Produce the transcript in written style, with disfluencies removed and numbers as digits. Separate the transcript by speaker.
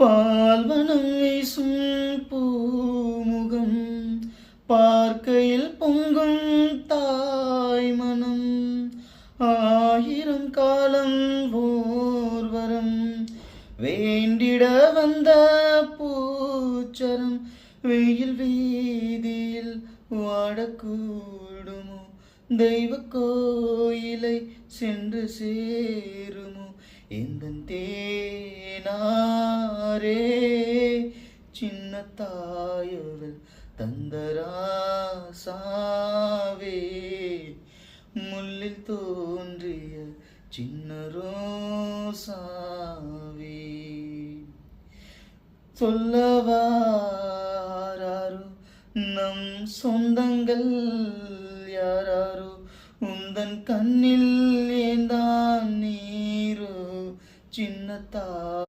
Speaker 1: பால்வனம் வீசும் பூமுகம் பார்க்கையில் பொங்கும் தாய்மனம். ஆயிரம் காலம் ஓர்வரம் வேண்டிட வந்த பூச்சரம். வெயில் வீதியில் வாடக்கூடுமோ, தெய்வ கோயிலை சென்று சேருமோ. எந்தன் தேனாரே சின்ன தாயவள் தந்தராசாவே, முள்ளில் தோன்றிய சின்ன ரோசாவே. சொல்லவாராரோ நம் சொந்தங்கள் யாராரோ, உந்தன் கண்ணில் ஏந்தான் நீரோ சின்னத்தா.